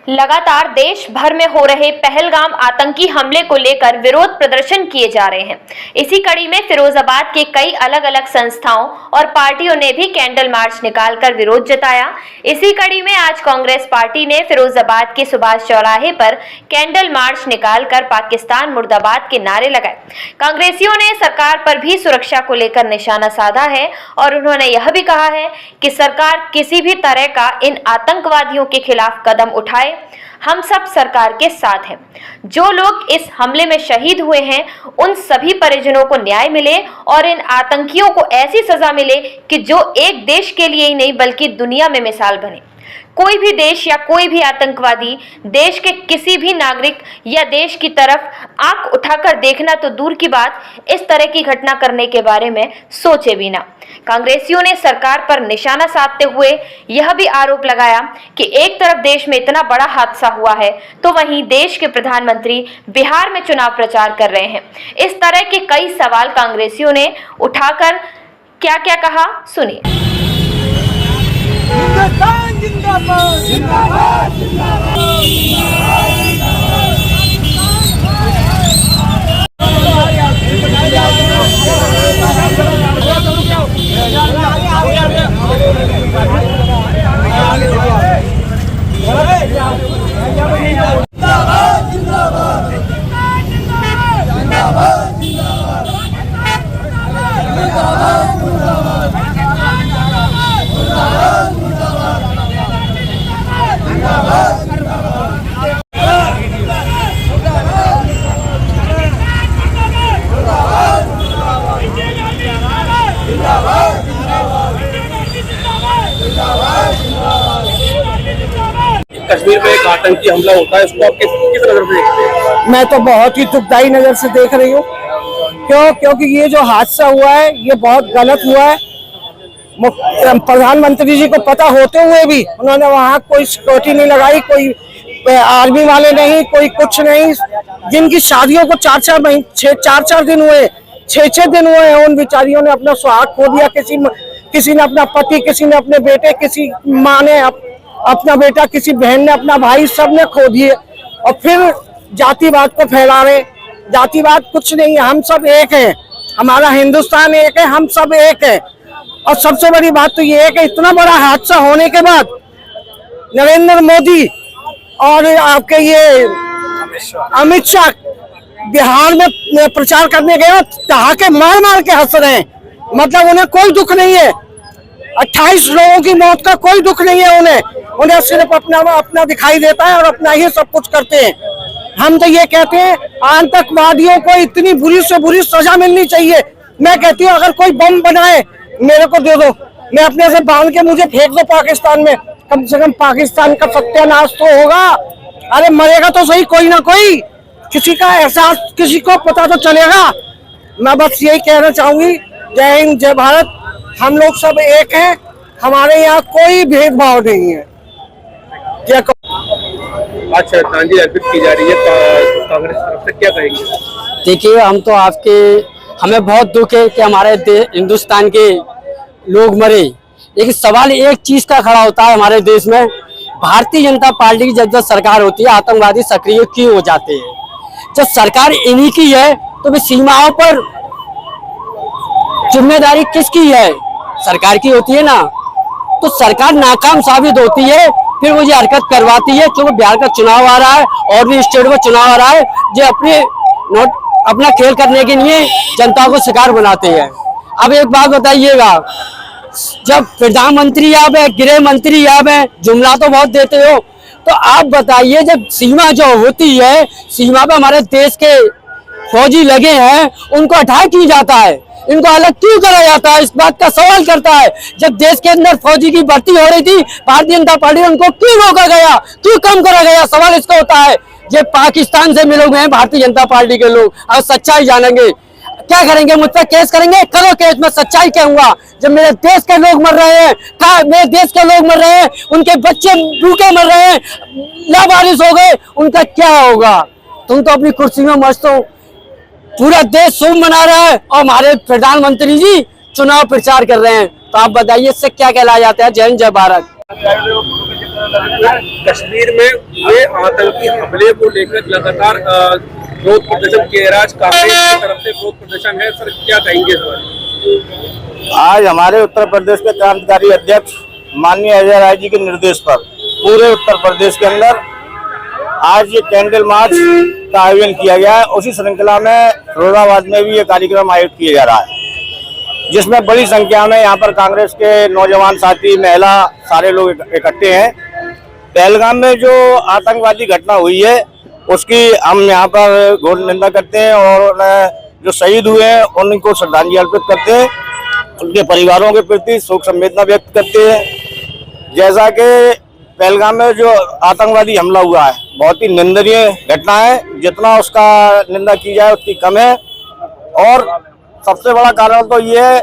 लगातार देश भर में हो रहे पहलगाम आतंकी हमले को लेकर विरोध प्रदर्शन किए जा रहे हैं। इसी कड़ी में फिरोजाबाद के कई अलग अलग संस्थाओं और पार्टियों ने भी कैंडल मार्च निकालकर विरोध जताया। इसी कड़ी में आज कांग्रेस पार्टी ने फिरोजाबाद के सुभाष चौराहे पर कैंडल मार्च निकालकर पाकिस्तान मुर्दाबाद के नारे लगाए। कांग्रेसियों ने सरकार पर भी सुरक्षा को लेकर निशाना साधा है और उन्होंने यह भी कहा है कि सरकार किसी भी तरह का इन आतंकवादियों के खिलाफ कदम उठाए, हम सब सरकार के साथ हैं। जो लोग इस हमले में शहीद हुए हैं उन सभी परिजनों को न्याय मिले और इन आतंकियों को ऐसी सजा मिले कि जो एक देश के लिए ही नहीं बल्कि दुनिया में मिसाल बने। कोई भी देश या कोई भी आतंकवादी देश के किसी भी नागरिक या देश की तरफ आंख उठाकर देखना तो दूर की बात, इस तरह की घटना करने के बारे में सोचे भी ना। कांग्रेसियों ने सरकार पर निशाना साधते हुए यह भी आरोप लगाया कि एक तरफ देश में इतना बड़ा हादसा हुआ है तो वहीं देश के प्रधानमंत्री बिहार में चुनाव प्रचार कर रहे हैं। इस तरह के कई सवाल कांग्रेसियों ने उठाकर क्या क्या कहा, सुनिए। हिंदुस्तान जिंदाबाद जिंदाबाद कश्मीर में एक आतंकी हमला होता है, इसको आप किस नजर से देखते हैं? मैं तो बहुत ही दुखदायी नजर से देख रही हूँ। क्योंकि ये जो हादसा हुआ है ये बहुत गलत हुआ है। प्रधानमंत्री जी को पता होते हुए भी उन्होंने वहाँ कोई सिक्योरिटी नहीं लगाई, कोई आर्मी वाले नहीं, कोई कुछ नहीं। जिनकी शादियों को 4-4 दिन हुए, 6-6 दिन हुए हैं, उन बेचारियों ने अपना सुहाग खो दिया। किसी ने अपना पति, किसी ने अपने बेटे, किसी माँ ने अपना बेटा, किसी बहन ने अपना भाई, सब ने खो दिए। और फिर जातिवाद को फैला रहे। जातिवाद कुछ नहीं है, हम सब एक हैं। हमारा हिंदुस्तान एक है, हम सब एक है। और सबसे बड़ी बात तो ये है कि इतना बड़ा हादसा होने के बाद नरेंद्र मोदी और आपके ये अमित शाह बिहार में प्रचार करने गए, ठहाके मार मार के हंस रहे हैं। मतलब उन्हें कोई दुख नहीं है। 28 लोगों की मौत का कोई दुख नहीं है उन्हें सिर्फ अपना दिखाई देता है और अपना ही सब कुछ करते हैं। हम तो ये कहते हैं आतंकवादियों को इतनी बुरी से बुरी सजा मिलनी चाहिए। मैं कहती हूँ अगर कोई बम बनाए मेरे को दे दो, मैं अपने से बांध के मुझे फेंक दो पाकिस्तान में, कम से कम पाकिस्तान का सत्यानाश तो होगा। अरे मरेगा तो सही कोई ना कोई, किसी का एहसास, किसी को पता तो चलेगा। मैं बस यही कहना चाहूंगी, जय हिंद जय भारत। हम लोग सब एक हैं, हमारे यहाँ कोई भेदभाव नहीं है। आज श्रद्धांजलि अर्पित की जा रही है, कांग्रेस तरफ से क्या कहेंगे? देखिए, हमें बहुत दुख है कि हमारे हिंदुस्तान के लोग मरे। लेकिन सवाल एक चीज का खड़ा होता है हमारे देश में, भारतीय जनता पार्टी की जब सरकार होती है आतंकवादी सक्रिय क्यों हो जाते हैं? जब सरकार इन्हीं की है तो भी सीमाओं पर जिम्मेदारी किसकी है? सरकार की होती है ना। तो सरकार नाकाम साबित होती है, फिर वो ये हरकत करवाती है। क्योंकि बिहार का चुनाव आ रहा है और भी स्टेट में चुनाव आ रहा है, जो अपना खेल करने के लिए जनता को शिकार बनाते हैं। अब एक बात बताइएगा, जब प्रधानमंत्री आप है, गृह मंत्री आप है, जुमला तो बहुत देते हो, तो आप बताइए जब सीमा जो होती है, सीमा पे हमारे देश के फौजी लगे हैं, उनको हटा क्यों जाता है? इनको अलग क्यों करा जाता है? इस बात का सवाल करता है। जब देश के अंदर फौजी की भर्ती हो रही थी, भारतीय जनता पार्टी ने उनको क्यों रोका गया, क्यों कम करा गया? सवाल इसका होता है। ये पाकिस्तान से मिलोगे हैं भारतीय जनता पार्टी के लोग, और सच्चाई जानेंगे। क्या करेंगे? मुझ पर केस करेंगे? करो केस, मैं सच्चाई कहूंगा। जब मेरे देश के लोग मर रहे हैं, मेरे देश के लोग मर रहे हैं, उनके बच्चे भूखे मर रहे हैं, लावारिस हो गए, उनका क्या होगा? तुम तो अपनी कुर्सी में मस्त हो, पूरा देश शुभ मना रहा है और हमारे प्रधानमंत्री जी चुनाव प्रचार कर रहे हैं। तो आप बताइए इससे क्या कहलाया जाता है? जय हिंद जय भारत। कश्मीर में हुए आतंकी हमले को लेकर लगातार विरोध प्रदर्शन किए जा रहा है। कांग्रेस की तरफ से विरोध प्रदर्शन है, सर क्या कहेंगे इस बारे? आज हमारे उत्तर प्रदेश के क्रांतिकारी अध्यक्ष माननीय अजय राय जी के निर्देश पर पूरे उत्तर प्रदेश के अंदर आज ये कैंडल मार्च का आयोजन किया गया है। उसी श्रृंखला में फिरोजाबाद में भी ये कार्यक्रम आयोजित किया जा रहा है, जिसमें बड़ी संख्या में यहाँ पर कांग्रेस के नौजवान साथी, महिला, सारे लोग इकट्ठे हैं। पहलगाम में जो आतंकवादी घटना हुई है उसकी हम यहाँ पर घोर निंदा करते हैं और जो शहीद हुए हैं उनको श्रद्धांजलि अर्पित करते हैं, उनके परिवारों के प्रति शोक संवेदना व्यक्त करते हैं। जैसा कि पहलगाम में जो आतंकवादी हमला हुआ है बहुत ही निंदनीय घटना है, जितना उसका निंदा की जाए उतनी कम है। और सबसे बड़ा कारण तो ये है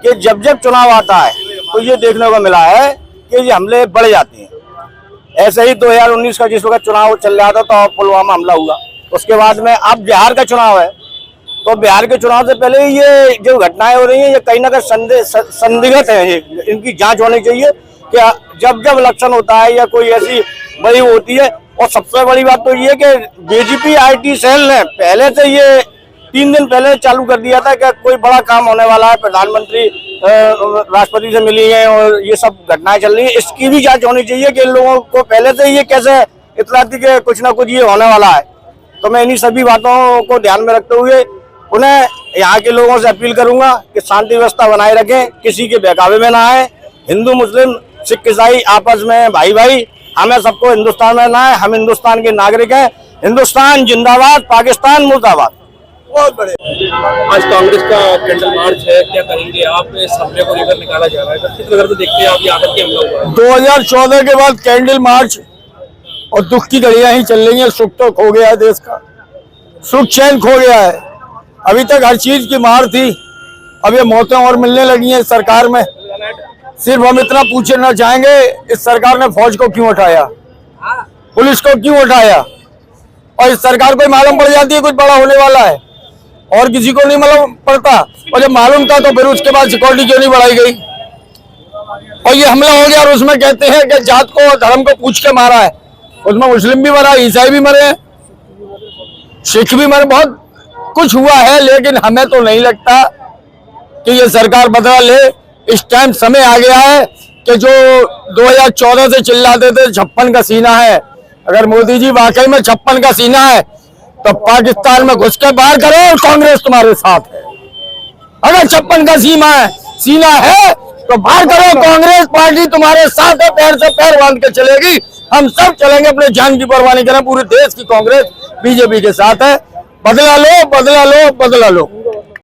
कि जब जब चुनाव आता है तो ये देखने को मिला है कि ये हमले बढ़ जाते हैं। ऐसे ही 2019 का जिस वक्त चुनाव चल रहा था तो पुलवामा हमला हुआ, उसके बाद में अब बिहार का चुनाव है, तो बिहार के चुनाव से पहले ये जो घटनाएं हो रही हैं ये कहीं ना कहीं संदिग्ध है, इनकी जांच होनी चाहिए कि जब जब इलेक्शन होता है या कोई ऐसी बड़ी होती है। और सबसे बड़ी बात तो ये कि बीजेपी IT सेल ने पहले से ये 3 दिन पहले चालू कर दिया था कि कोई बड़ा काम होने वाला है, प्रधानमंत्री राष्ट्रपति से मिली है और ये सब घटनाएं चल रही है, इसकी भी जांच होनी चाहिए कि इन लोगों को पहले से ये कैसे इतला थी कि कुछ ना कुछ ये होने वाला है। तो मैं इन्हीं सभी बातों को ध्यान में रखते हुए उन्हें यहाँ के लोगों से अपील करूंगा कि शांति व्यवस्था बनाए रखें, किसी के बहकावे में ना आए। हिंदू, मुस्लिम, सिख, ईसाई आपस में भाई भाई, हमें सबको हिंदुस्तान में ना है, हम हिंदुस्तान के नागरिक हैं। हिंदुस्तान जिंदाबाद, पाकिस्तान मुर्दाबाद। बहुत बड़े आज कांग्रेस का कैंडल मार्च है, क्या करेंगे आप? इस हमले को लेकर निकाला जा रहा है, किस नजर से देखते हैं आप? ये आतंकी हमला हुआ है 2014 के बाद कैंडल मार्च और दुख की घड़ियां ही चल रही हैं। सुख तो खो गया है, देश का सुख चैन खो गया है। अभी तक हर चीज की मार थी, अब ये मौतें और मिलने लगी हैं सरकार में। सिर्फ हम इतना पूछना चाहेंगे, इस सरकार ने फौज को क्यों उठाया, पुलिस को क्यों उठाया? और इस सरकार को मालूम पड़ जाती है कुछ बड़ा होने वाला है और किसी को नहीं मालूम पड़ता, और जब मालूम था तो फिर उसके बाद सिक्योरिटी क्यों नहीं बढ़ाई गई? और ये हमला हो गया और उसमें कहते हैं कि जात को, धर्म को पूछ के मारा है। उसमें मुस्लिम भी मरा, ईसाई भी मरे, सिख भी मरे, बहुत कुछ हुआ है। लेकिन हमें तो नहीं लगता कि ये सरकार बदला ले। इस टाइम समय आ गया है कि जो 2014 से चिल्लाते थे 56 का सीना है, अगर मोदी जी वाकई में 56 का सीना है तो पाकिस्तान में घुस के बाहर करो और कांग्रेस तुम्हारे साथ है। अगर 56 का सीना है तो बाहर करो, कांग्रेस पार्टी तुम्हारे साथ है, पैर से पैर बांध के चलेगी। हम सब चलेंगे, अपने जान की परवाह नहीं करें। पूरे देश की कांग्रेस बीजेपी के साथ है। बदला लो, बदला लो, बदला लो।